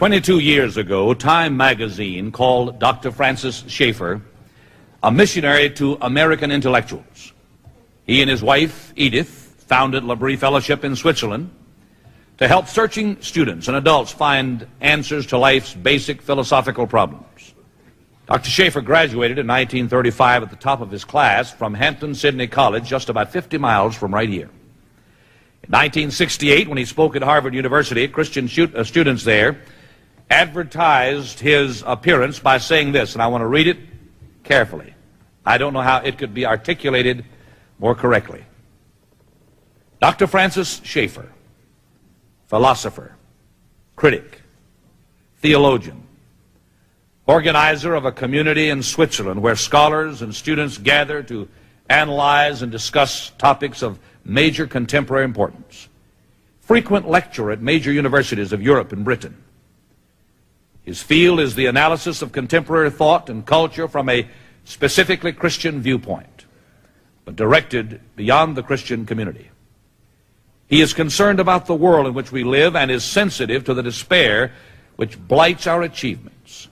22 years ago, Time magazine called Dr. Francis Schaeffer a missionary to American intellectuals. He and his wife, Edith, founded L'Abri Fellowship in Switzerland to help searching students and adults find answers to life's basic philosophical problems. Dr. Schaeffer graduated in 1935 at the top of his class from Hampton-Sydney College, just about 50 miles from right here. In 1968, when he spoke at Harvard University, Christian students there advertised his appearance by saying this, and I want to read it carefully. I don't know how it could be articulated more correctly. Dr. Francis Schaeffer, philosopher, critic, theologian, organizer of a community in Switzerland where scholars and students gather to analyze and discuss topics of major contemporary importance, frequent lecturer at major universities of Europe and Britain. His field is the analysis of contemporary thought and culture from a specifically Christian viewpoint, but directed beyond the Christian community. He is concerned about the world in which we live and is sensitive to the despair which blights our achievements.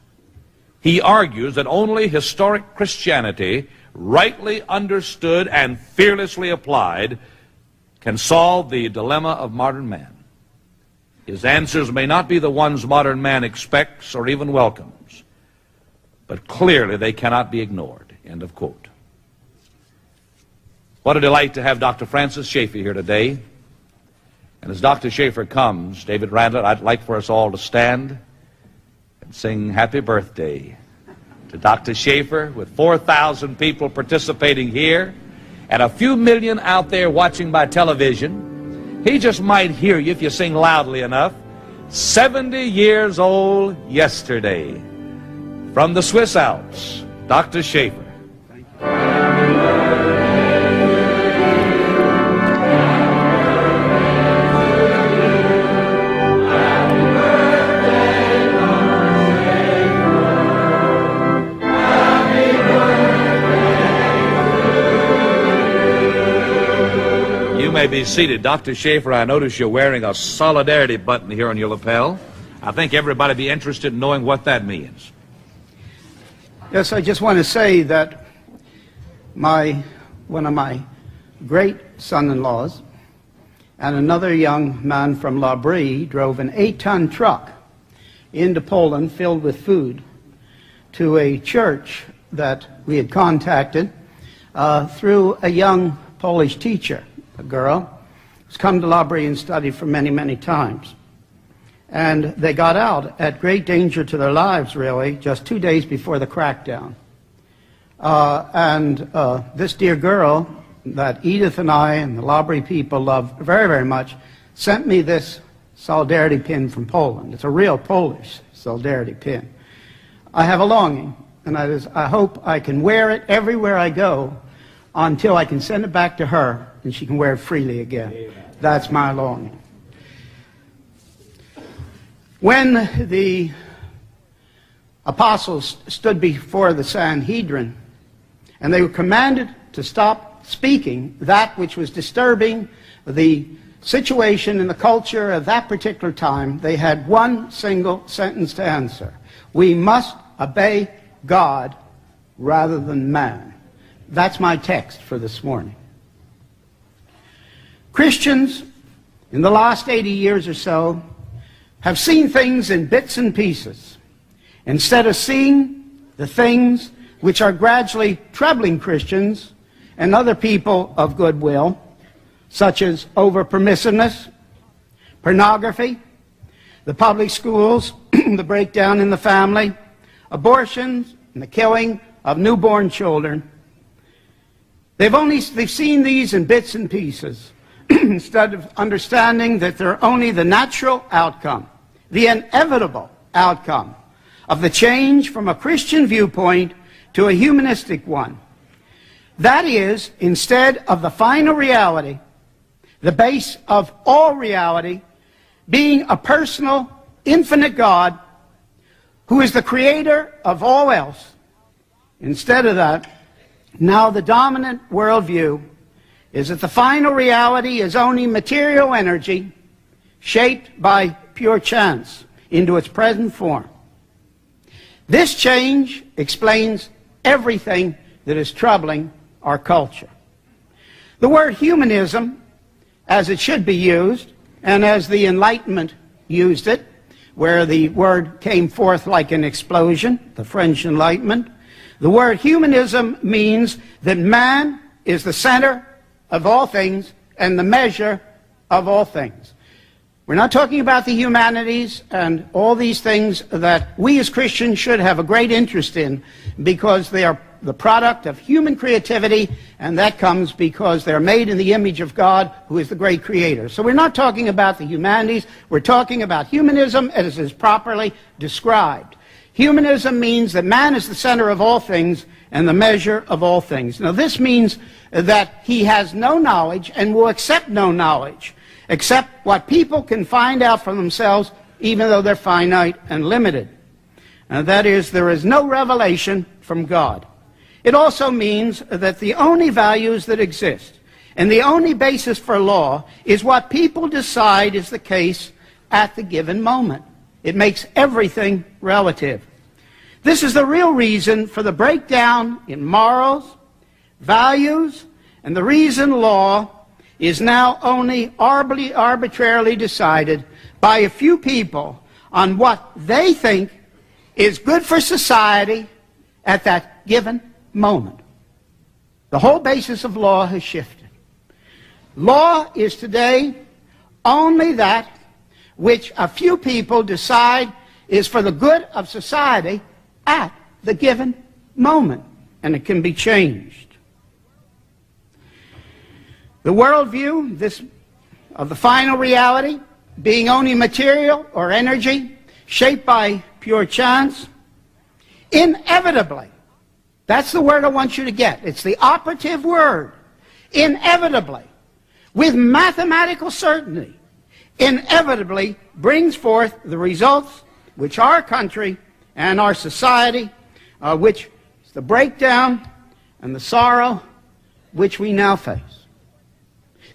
He argues that only historic Christianity, rightly understood and fearlessly applied, can solve the dilemma of modern man. His answers may not be the ones modern man expects or even welcomes, but clearly they cannot be ignored. End of quote. What a delight to have Dr. Francis Schaeffer here today. And as Dr. Schaeffer comes, David Randall, I'd like for us all to stand and sing happy birthday to Dr. Schaeffer, with 4,000 people participating here and a few million out there watching by television. He just might hear you if you sing loudly enough. 70 years old yesterday. From the Swiss Alps, Dr. Schaeffer. Thank you. You may be seated. Dr. Schaeffer, I notice you're wearing a solidarity button here on your lapel. I think everybody would be interested in knowing what that means. Yes, I just want to say that one of my great son-in-laws and another young man from L'Abri drove an 8-ton truck into Poland filled with food to a church that we had contacted through a young Polish teacher, a girl who's come to L'Abri and studied for many, many times. And they got out at great danger to their lives, really, just 2 days before the crackdown. This dear girl that Edith and I and the L'Abri people love very, very much sent me this solidarity pin from Poland. It's a real Polish solidarity pin. I have a longing, and that is, I hope I can wear it everywhere I go until I can send it back to her and she can wear it freely again. Amen. That's my longing. When the apostles stood before the Sanhedrin and they were commanded to stop speaking that which was disturbing the situation and the culture of that particular time, they had one single sentence to answer. We must obey God rather than man. That's my text for this morning. Christians in the last 80 years or so have seen things in bits and pieces instead of seeing the things which are gradually troubling Christians and other people of goodwill, such as over-permissiveness, pornography, the public schools, the breakdown in the family, abortions, and the killing of newborn children. They've seen these in bits and pieces instead of understanding that they're only the natural outcome, the inevitable outcome of the change from a Christian viewpoint to a humanistic one. That is, instead of the final reality, the base of all reality, being a personal, infinite God who is the creator of all else, instead of that, now the dominant worldview is that the final reality is only material energy shaped by pure chance. into its present form. This change explains everything that is troubling our culture. The word humanism, as it should be used, and as the Enlightenment used it, where the word came forth like an explosion, the French Enlightenment, the word humanism means that man is the center of all things and the measure of all things. We're not talking about the humanities and all these things that we as Christians should have a great interest in, because they are the product of human creativity, and that comes because they're made in the image of God, who is the great creator. So we're not talking about the humanities, we're talking about humanism as is properly described. Humanism means that man is the center of all things and the measure of all things. Now this means that he has no knowledge and will accept no knowledge, except what people can find out for themselves, even though they're finite and limited. And that is, there is no revelation from God. It also means that the only values that exist and the only basis for law is what people decide is the case at the given moment. It makes everything relative. This is the real reason for the breakdown in morals, values, and the reason law is now only arbitrarily decided by a few people on what they think is good for society at that given moment. The whole basis of law has shifted. Law is today only that which a few people decide is for the good of society at the given moment, and it can be changed. The worldview of the final reality being only material or energy shaped by pure chance, inevitably, that's the word I want you to get. It's the operative word. Inevitably, with mathematical certainty, inevitably brings forth the results which our country and our society, which is the breakdown and the sorrow which we now face.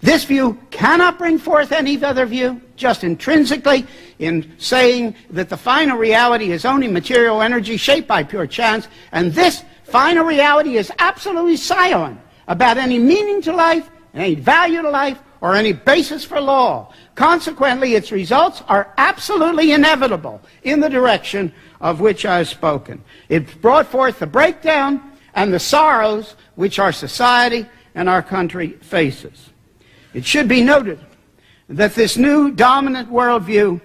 This view cannot bring forth any other view, just intrinsically in saying that the final reality is only material energy shaped by pure chance, and this final reality is absolutely silent about any meaning to life, any value to life, or any basis for law. Consequently, its results are absolutely inevitable in the direction of which I have spoken. It brought forth the breakdown and the sorrows which our society and our country faces. It should be noted that this new dominant worldview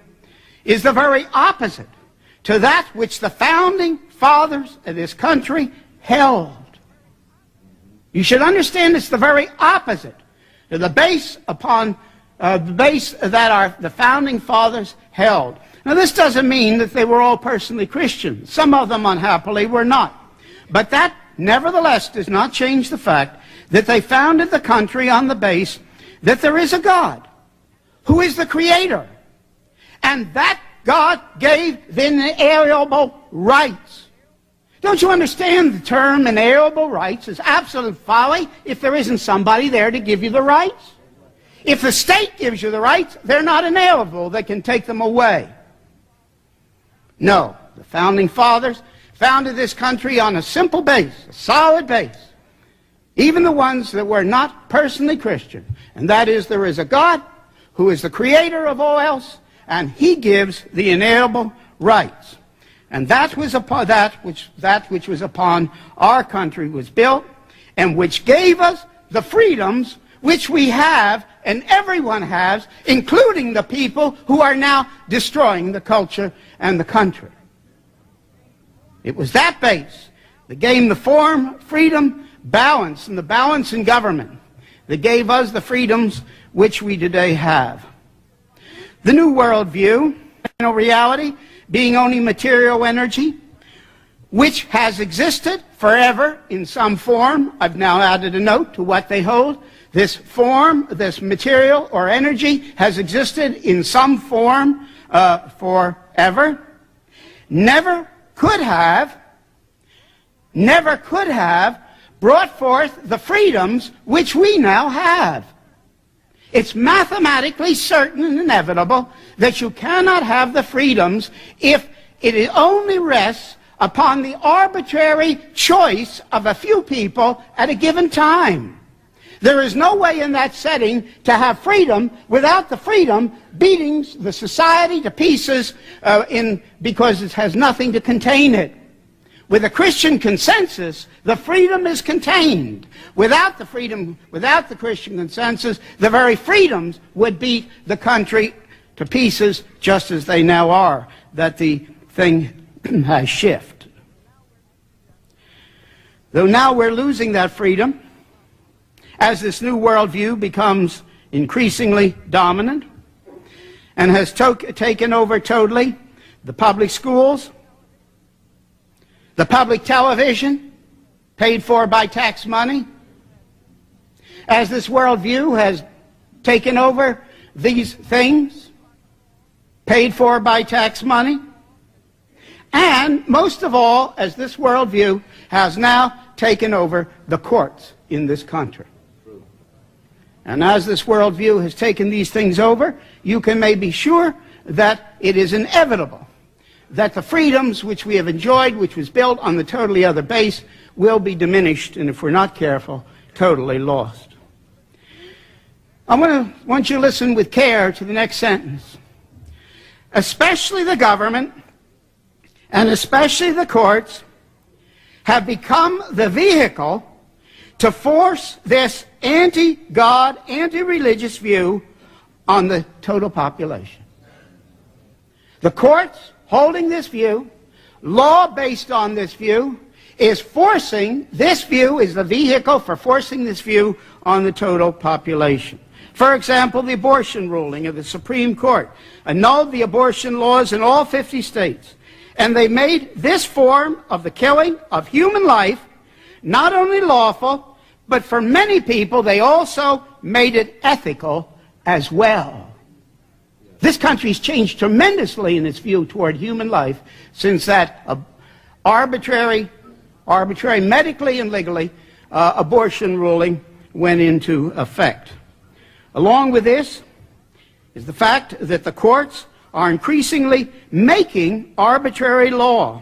is the very opposite to that which the founding fathers of this country held. You should understand it's the very opposite to the base upon the base that the founding fathers held. Now this doesn't mean that they were all personally Christian. Some of them unhappily were not. But that nevertheless does not change the fact that they founded the country on the base that there is a God who is the creator, and that God gave the inalienable rights. Don't you understand the term inalienable rights is absolute folly if there isn't somebody there to give you the rights? If the state gives you the rights, they're not inalienable. They can take them away. No, the founding fathers founded this country on a simple base, a solid base. Even the ones that were not personally Christian. And that is, there is a God who is the creator of all else, and he gives the inalienable rights. And that was upon that which was upon our country was built, and which gave us the freedoms which we have and everyone has, including the people who are now destroying the culture and the country. It was that base that gave the form, freedom, balance, and the balance in government that gave us the freedoms which we today have. The new worldview, final reality, being only material energy, which has existed forever in some form. I've now added a note to what they hold. This form, this material or energy has existed in some form forever. Never could have brought forth the freedoms which we now have. It's mathematically certain and inevitable that you cannot have the freedoms if it only rests upon the arbitrary choice of a few people at a given time. There is no way in that setting to have freedom without the freedom beating the society to pieces because it has nothing to contain it. With a Christian consensus, the freedom is contained. Without the freedom, without the Christian consensus, the very freedoms would beat the country to pieces just as they now are, that the thing has shifted. Though now we're losing that freedom, as this new worldview becomes increasingly dominant and has taken over totally the public schools, the public television, paid for by tax money, as this worldview has taken over these things, paid for by tax money, and most of all, as this worldview has now taken over the courts in this country. And as this worldview has taken these things over, you can be sure that it is inevitable that the freedoms which we have enjoyed, which was built on the totally other base, will be diminished, and if we're not careful, totally lost. I want you to listen with care to the next sentence. Especially the government, and especially the courts, have become the vehicle to force this anti-God, anti-religious view on the total population. The courts, holding this view, law based on this view, is forcing, this view is the vehicle for forcing this view on the total population. For example, the abortion ruling of the Supreme Court annulled the abortion laws in all 50 states. And they made this form of the killing of human life not only lawful, but for many people they also made it ethical as well. This country's changed tremendously in its view toward human life since that arbitrary medically and legally abortion ruling went into effect. Along with this is the fact that the courts are increasingly making arbitrary law,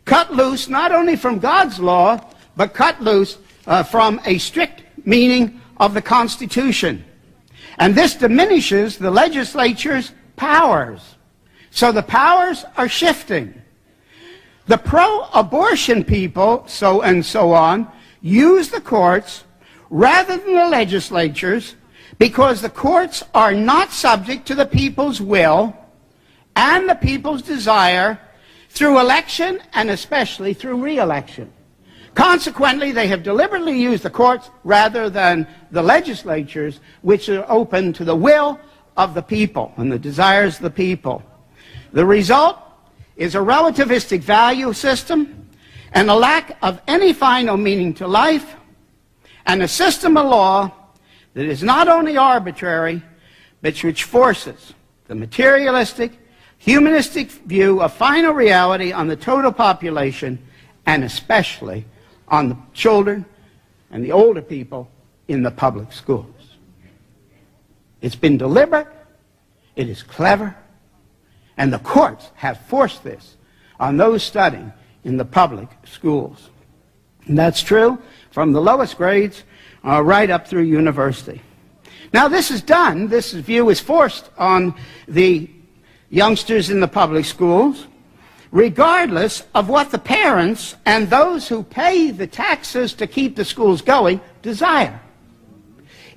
cut loose not only from God's law, but cut loose from a strict meaning of the Constitution. And this diminishes the legislature's powers. So the powers are shifting. The pro-abortion people, so on, use the courts rather than the legislatures because the courts are not subject to the people's will and the people's desire through election and especially through re-election. Consequently, they have deliberately used the courts rather than the legislatures, which are open to the will of the people and the desires of the people. The result is a relativistic value system and a lack of any final meaning to life, and a system of law that is not only arbitrary, but which forces the materialistic, humanistic view of final reality on the total population, and especially on the children and the older people in the public schools. It's been deliberate, it is clever, and the courts have forced this on those studying in the public schools. And that's true from the lowest grades right up through university. Now this view is forced on the youngsters in the public schools, regardless of what the parents and those who pay the taxes to keep the schools going desire.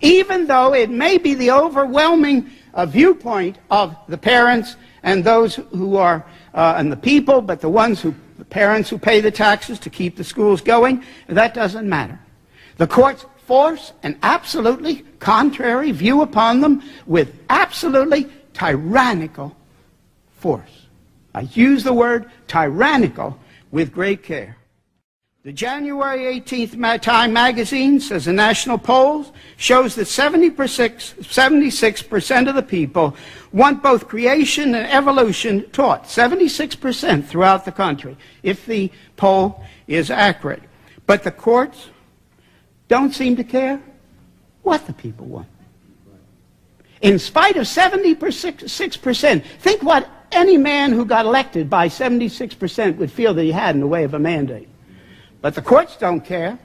Even though it may be the overwhelming viewpoint of the parents and those who are, and the people, but the parents who pay the taxes to keep the schools going, that doesn't matter. The courts force an absolutely contrary view upon them with absolutely tyrannical force. I use the word tyrannical with great care. The January 18th Time magazine says a national poll shows that 76% of the people want both creation and evolution taught. 76% throughout the country, if the poll is accurate. But the courts don't seem to care what the people want. In spite of 76%, think what any man who got elected by 76% would feel that he had in the way of a mandate. But the courts don't care.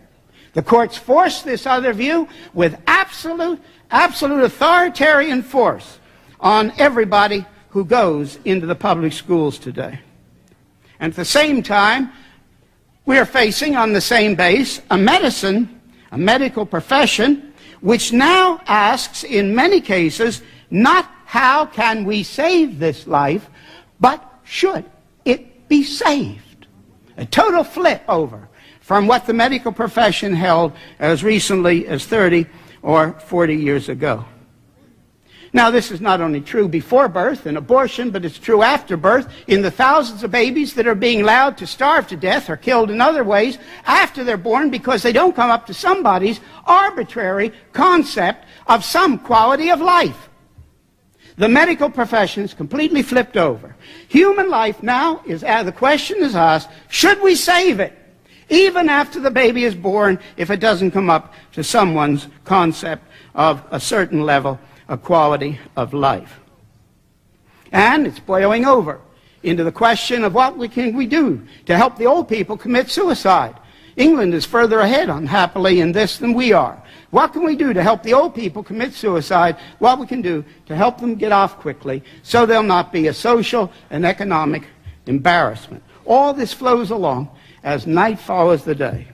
The courts force this other view with absolute authoritarian force on everybody who goes into the public schools today. And at the same time, we are facing on the same base a medical profession which now asks in many cases not how can we save this life, but should it be saved? A total flip over from what the medical profession held as recently as 30 or 40 years ago. Now, this is not only true before birth and abortion, but it's true after birth in the thousands of babies that are being allowed to starve to death or killed in other ways after they're born because they don't come up to somebody's arbitrary concept of some quality of life. The medical profession is completely flipped over. Human life now is, the question is asked, should we save it? Even after the baby is born, if it doesn't come up to someone's concept of a certain level of quality of life. And it's boiling over into the question of what can we do to help the old people commit suicide. England is further ahead, unhappily, in this than we are. What can we do to help the old people commit suicide? What we can do to help them get off quickly so they'll not be a social and economic embarrassment. All this flows along as night follows the day.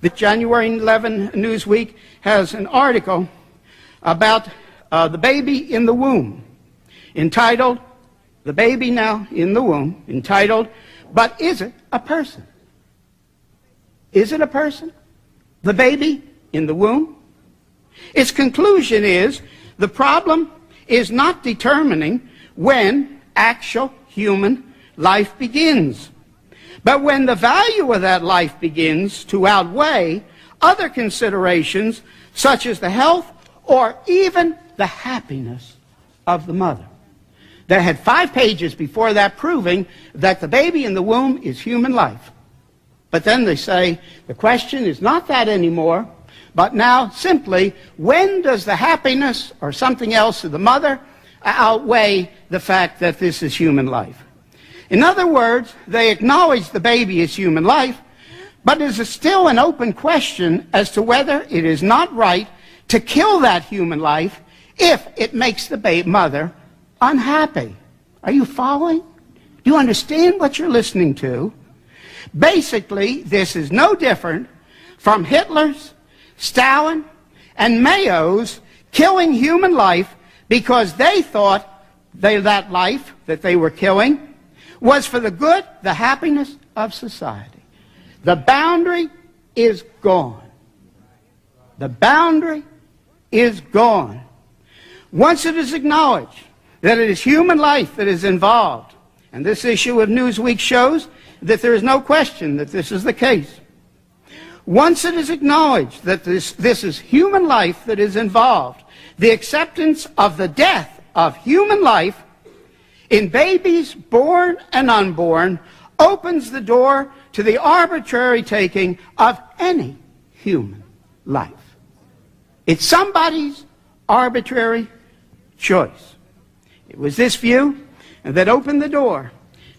The January 11 Newsweek has an article about the baby in the womb, entitled, the baby now in the womb, entitled, but is it a person? Is it a person? The baby in the womb? Its conclusion is the problem is not determining when actual human life begins, but when the value of that life begins to outweigh other considerations such as the health or even the happiness of the mother. They had 5 pages before that proving that the baby in the womb is human life. But then they say the question is not that anymore, but now simply when does the happiness or something else of the mother outweigh the fact that this is human life? In other words, they acknowledge the baby is human life, but it is still an open question as to whether it is not right to kill that human life if it makes the mother unhappy. Are you following? Do you understand what you're listening to? Basically, this is no different from Hitler's, Stalin, and Mao's killing human life because they thought that life that they were killing was for the good, the happiness of society. The boundary is gone. The boundary is gone. Once it is acknowledged that it is human life that is involved, and this issue of Newsweek shows that there is no question that this is the case. Once it is acknowledged that this is human life that is involved, the acceptance of the death of human life in babies born and unborn opens the door to the arbitrary taking of any human life. It's somebody's arbitrary choice. It was this view that opened the door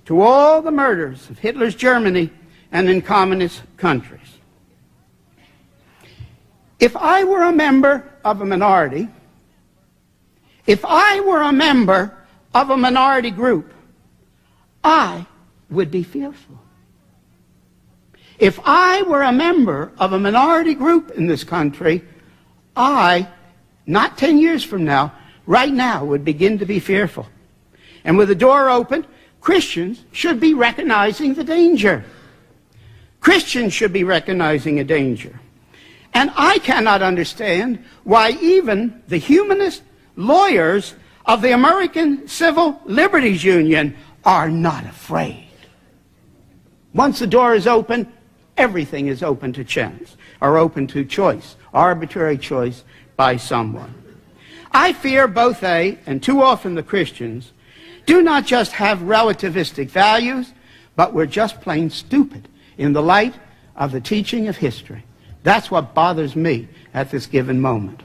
to all the murders of Hitler's Germany and in communist countries. If I were a member of a minority, if I were a member of a minority group, I would be fearful. If I were a member of a minority group in this country, I, not 10 years from now, right now, would begin to be fearful. And with the door open, Christians should be recognizing the danger. Christians should be recognizing a danger. And I cannot understand why even the humanist lawyers of the American Civil Liberties Union are not afraid. Once the door is open, everything is open to chance, or open to choice, arbitrary choice by someone. I fear both they, and too often the Christians, do not just have relativistic values, but we're just plain stupid in the light of the teaching of history. That's what bothers me at this given moment.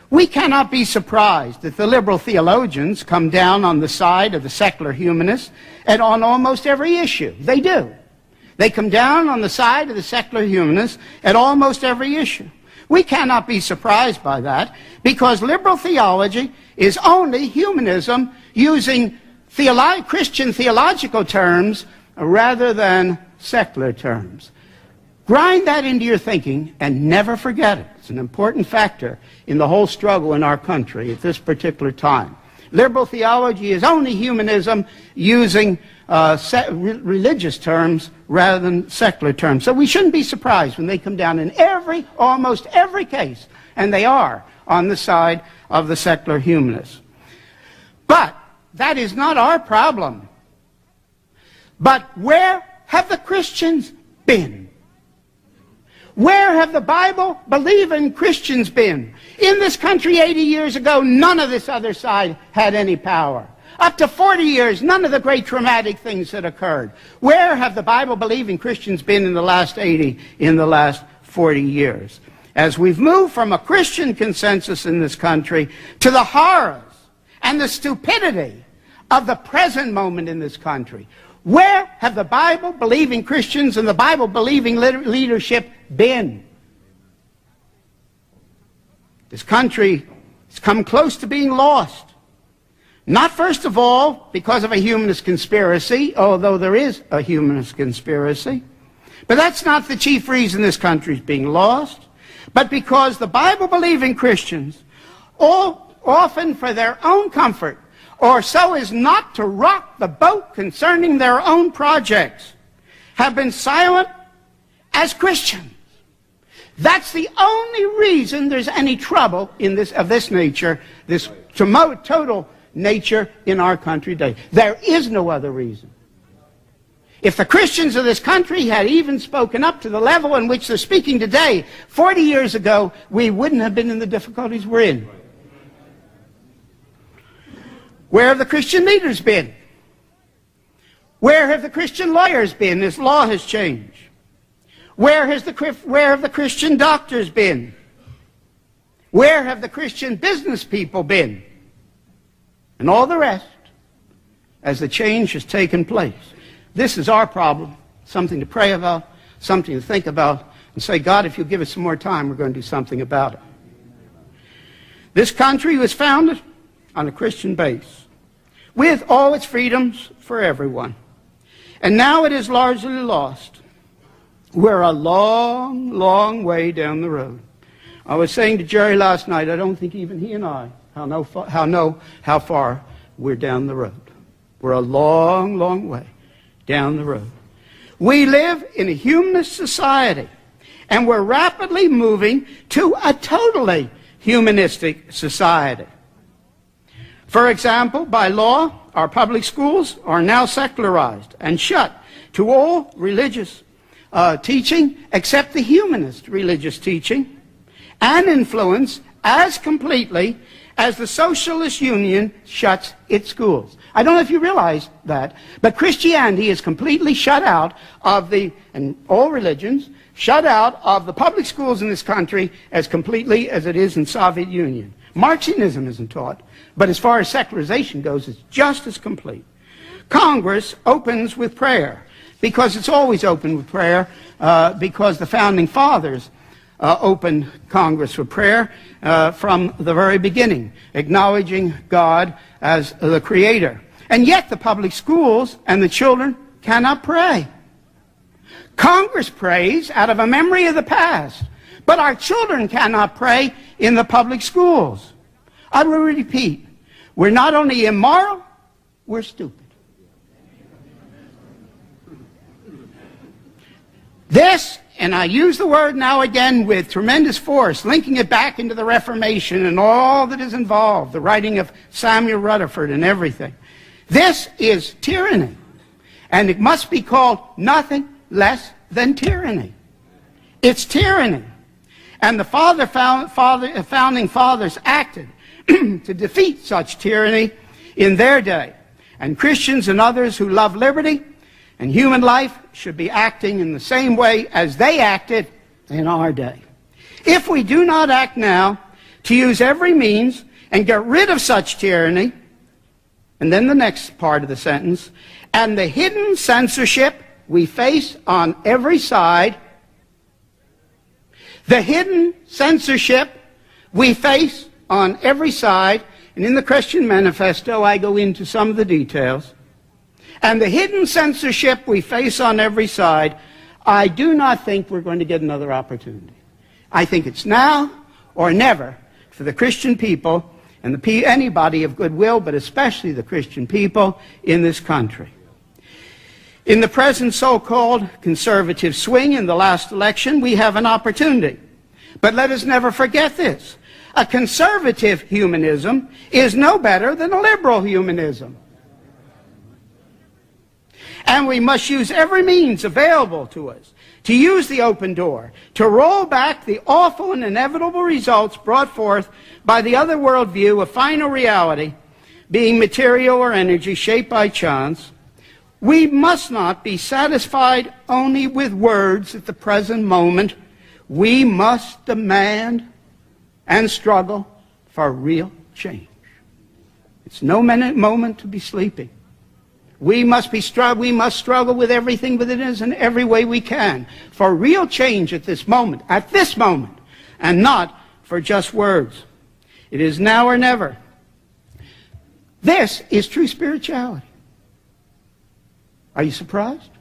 We cannot be surprised that the liberal theologians come down on the side of the secular humanists and on almost every issue. They do. They come down on the side of the secular humanists at almost every issue. We cannot be surprised by that because liberal theology is only humanism using Christian theological terms rather than secular terms. Grind that into your thinking and never forget it. It's an important factor in the whole struggle in our country at this particular time. Liberal theology is only humanism using religious terms rather than secular terms. So we shouldn't be surprised when they come down in almost every case, and they are, on the side of the secular humanists. But that is not our problem. But where have the Christians been? Where have the Bible-believing Christians been? In this country 80 years ago, none of this other side had any power. Up to 40 years, none of the great traumatic things had occurred. Where have the Bible-believing Christians been in the last 40 years? As we've moved from a Christian consensus in this country to the horrors and the stupidity of the present moment in this country, where have the Bible-believing Christians and the Bible-believing leadership been? This country has come close to being lost. Not first of all because of a humanist conspiracy, although there is a humanist conspiracy. But that's not the chief reason this country is being lost. But because the Bible-believing Christians, often for their own comfort, or so as not to rock the boat concerning their own projects, have been silent as Christians. That's the only reason there's any trouble of this nature, this total nature in our country today. There is no other reason. If the Christians of this country had even spoken up to the level in which they're speaking today, 40 years ago, we wouldn't have been in the difficulties we're in. Where have the Christian leaders been? Where have the Christian lawyers been as law has changed? Where have the Christian doctors been? Where have the Christian business people been? And all the rest as the change has taken place. This is our problem, something to pray about, something to think about, and say, God, if you'll give us some more time, we're going to do something about it. This country was founded on a Christian base, with all its freedoms for everyone. And now it is largely lost. We're a long, long way down the road. I was saying to Jerry last night, I don't think even he and I know how far we're down the road. We're a long, long way down the road. We live in a humanist society, and we're rapidly moving to a totally humanistic society. For example, by law, our public schools are now secularized and shut to all religious teaching except the humanist religious teaching and influence as completely as the Socialist Union shuts its schools. I don't know if you realize that, but Christianity is completely shut out of and all religions, shut out of the public schools in this country as completely as it is in Soviet Union. Marxism isn't taught, but as far as secularization goes, it's just as complete. Congress opens with prayer, because it's always open with prayer, because the Founding Fathers opened Congress with prayer from the very beginning, acknowledging God as the Creator. And yet the public schools and the children cannot pray. Congress prays out of a memory of the past, but our children cannot pray in the public schools. I will repeat, we're not only immoral, we're stupid. This, and I use the word now again with tremendous force, linking it back into the Reformation and all that is involved, the writing of Samuel Rutherford and everything. This is tyranny, and it must be called nothing less than tyranny. It's tyranny. And the founding fathers acted to defeat such tyranny in their day. And Christians and others who love liberty and human life should be acting in the same way as they acted in our day. If we do not act now to use every means and get rid of such tyranny. And then the next part of the sentence, and the hidden censorship we face on every side. The hidden censorship we face on every side. And in the Christian Manifesto, I go into some of the details. And the hidden censorship we face on every side, I do not think we're going to get another opportunity. I think it's now or never for the Christian people and anybody of goodwill, but especially the Christian people in this country. In the present so-called conservative swing in the last election, we have an opportunity. But let us never forget this. A conservative humanism is no better than a liberal humanism. And we must use every means available to us to use the open door, to roll back the awful and inevitable results brought forth by the other worldview of final reality, being material or energy shaped by chance. We must not be satisfied only with words at the present moment. We must demand and struggle for real change. It's no moment to be sleeping. We must struggle with everything within us in every way we can for real change at this moment, and not for just words. It is now or never. This is true spirituality. Are you surprised?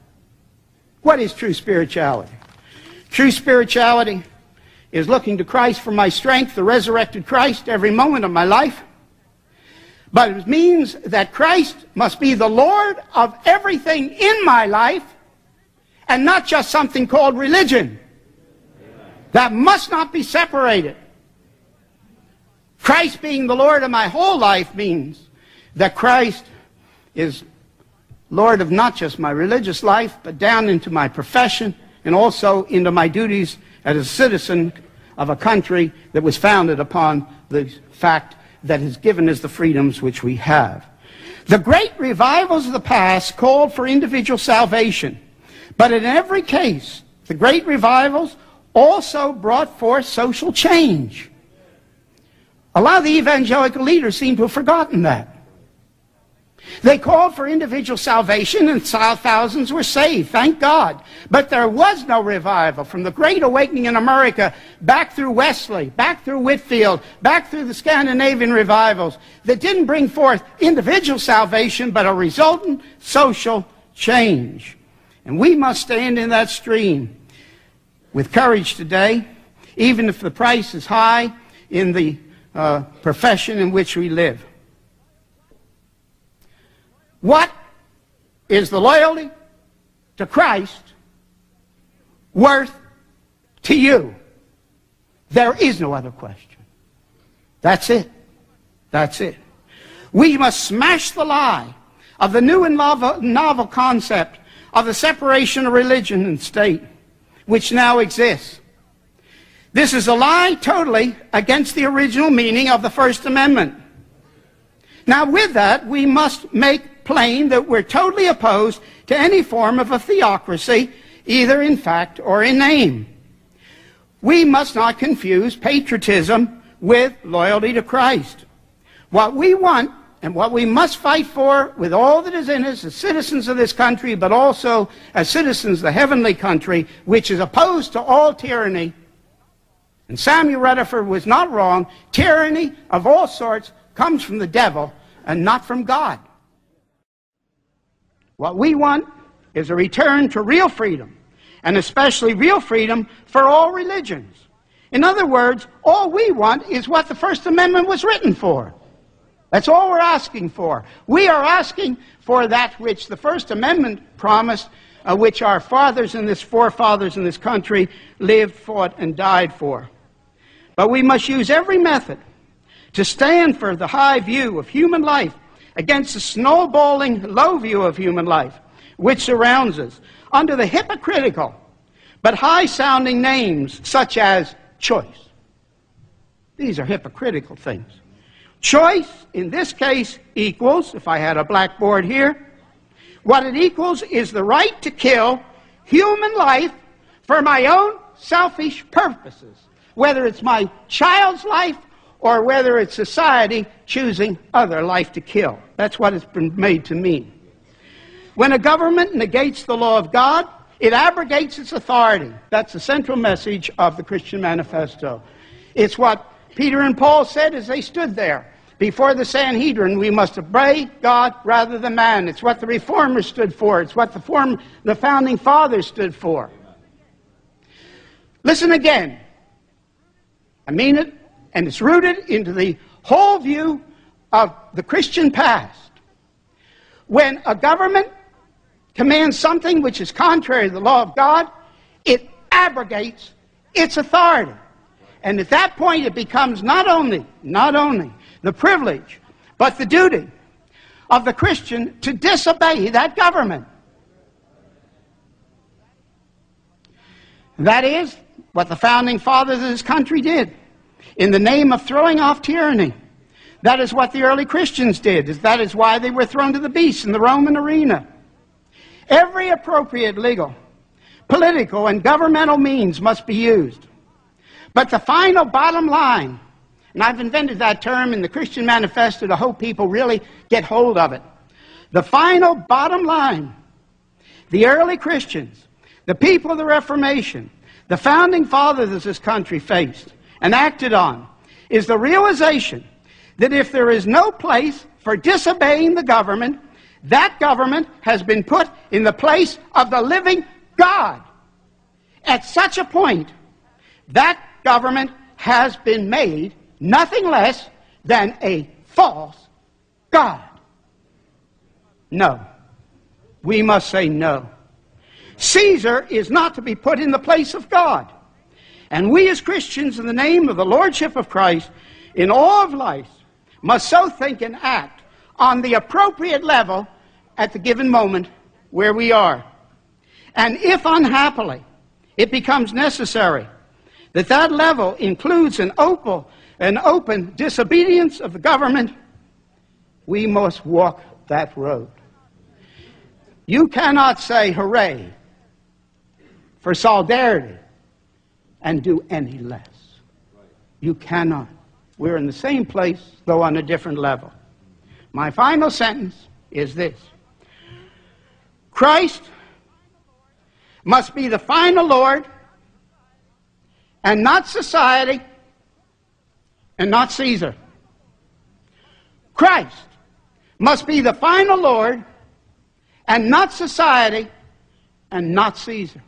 What is true spirituality? True spirituality is looking to Christ for my strength, the resurrected Christ, every moment of my life. But it means that Christ must be the Lord of everything in my life and not just something called religion. That must not be separated. Christ being the Lord of my whole life means that Christ is Lord of not just my religious life, but down into my profession and also into my duties as a citizen of a country that was founded upon the fact that has given us the freedoms which we have. The great revivals of the past called for individual salvation, but in every case, the great revivals also brought forth social change. A lot of the evangelical leaders seem to have forgotten that. They called for individual salvation and thousands were saved, thank God. But there was no revival from the Great Awakening in America back through Wesley, back through Whitefield, back through the Scandinavian revivals that didn't bring forth individual salvation but a resultant social change. And we must stand in that stream with courage today, even if the price is high in the profession in which we live. What is the loyalty to Christ worth to you? There is no other question. That's it. That's it. We must smash the lie of the new and novel concept of the separation of religion and state, which now exists. This is a lie totally against the original meaning of the First Amendment. Now, with that, we must make plain that we're totally opposed to any form of a theocracy, either in fact or in name. We must not confuse patriotism with loyalty to Christ. What we want and what we must fight for with all that is in us as citizens of this country, but also as citizens of the heavenly country, which is opposed to all tyranny. And Samuel Rutherford was not wrong. Tyranny of all sorts comes from the devil and not from God. What we want is a return to real freedom, and especially real freedom for all religions. In other words, all we want is what the First Amendment was written for. That's all we're asking for. We are asking for that which the First Amendment promised, which our forefathers in this country lived, fought, and died for. But we must use every method to stand for the high view of human life against the snowballing low view of human life which surrounds us, under the hypocritical but high-sounding names such as choice. These are hypocritical things. Choice, in this case, equals, if I had a blackboard here, what it equals is the right to kill human life for my own selfish purposes, whether it's my child's life or whether it's society choosing other life to kill. That's what it's been made to mean. When a government negates the law of God, it abrogates its authority. That's the central message of the Christian Manifesto. It's what Peter and Paul said as they stood there before the Sanhedrin. We must obey God rather than man. It's what the Reformers stood for. It's what the Founding Fathers stood for. Listen again. I mean it, and it's rooted into the whole view of the Christian past. When a government commands something which is contrary to the law of God, it abrogates its authority. And at that point it becomes not only the privilege, but the duty of the Christian to disobey that government. That is what the Founding Fathers of this country did in the name of throwing off tyranny. That is what the early Christians did. That is why they were thrown to the beasts in the Roman arena. Every appropriate legal, political, and governmental means must be used. But the final bottom line, and I've invented that term in the Christian Manifesto to hope people really get hold of it. The final bottom line, the early Christians, the people of the Reformation, the Founding Fathers of this country faced and acted on, is the realization that if there is no place for disobeying the government, that government has been put in the place of the living God. At such a point, that government has been made nothing less than a false God. No. We must say no. Caesar is not to be put in the place of God. And we as Christians, in the name of the Lordship of Christ, in all of life, must so think and act on the appropriate level at the given moment where we are. And if unhappily it becomes necessary that that level includes an open disobedience of the government, we must walk that road. You cannot say hooray for solidarity and do any less. You cannot. We're in the same place, though on a different level. My final sentence is this. Christ must be the final Lord, and not society, and not Caesar. Christ must be the final Lord, and not society, and not Caesar.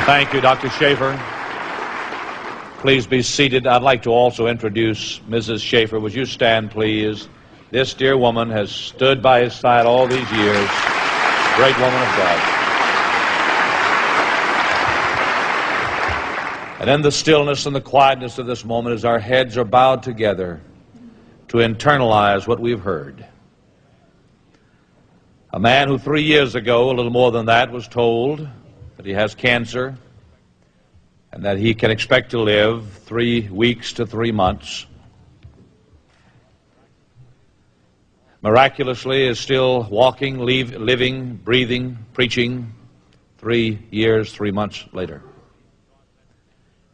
Thank you, Dr. Schaeffer. Please be seated. I'd like to also introduce Mrs. Schaeffer. Would you stand, please? This dear woman has stood by his side all these years. Great woman of God. And in the stillness and the quietness of this moment, as our heads are bowed together to internalize what we've heard. A man who 3 years ago, a little more than that, was told that he has cancer and that he can expect to live 3 weeks to 3 months. Miraculously is still walking, living, breathing, preaching 3 years, 3 months later.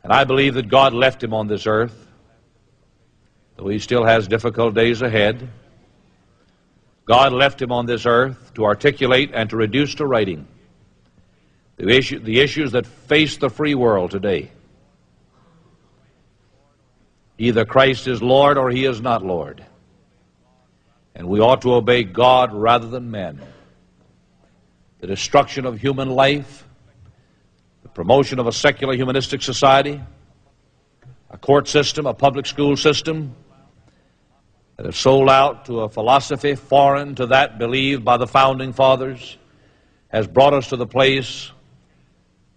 And I believe that God left him on this earth, though he still has difficult days ahead. God left him on this earth to articulate and to reduce to writing the issues that face the free world today. Either Christ is Lord or he is not Lord. And we ought to obey God rather than men. The destruction of human life, the promotion of a secular humanistic society, a court system, a public school system, that have sold out to a philosophy foreign to that believed by the founding fathers has brought us to the place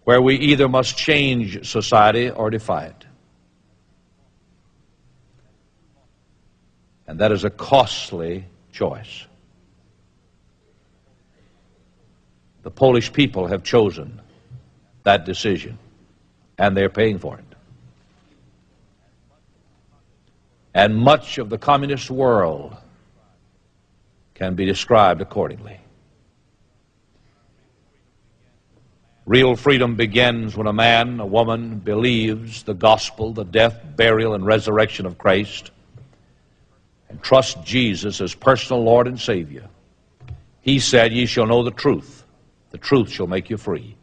where we either must change society or defy it. And that is a costly choice. The Polish people have chosen that decision, and they're paying for it. And much of the communist world can be described accordingly. Real freedom begins when a man, a woman, believes the gospel, the death, burial, and resurrection of Christ, and trusts Jesus as personal Lord and Savior. He said, "Ye shall know the truth shall make you free."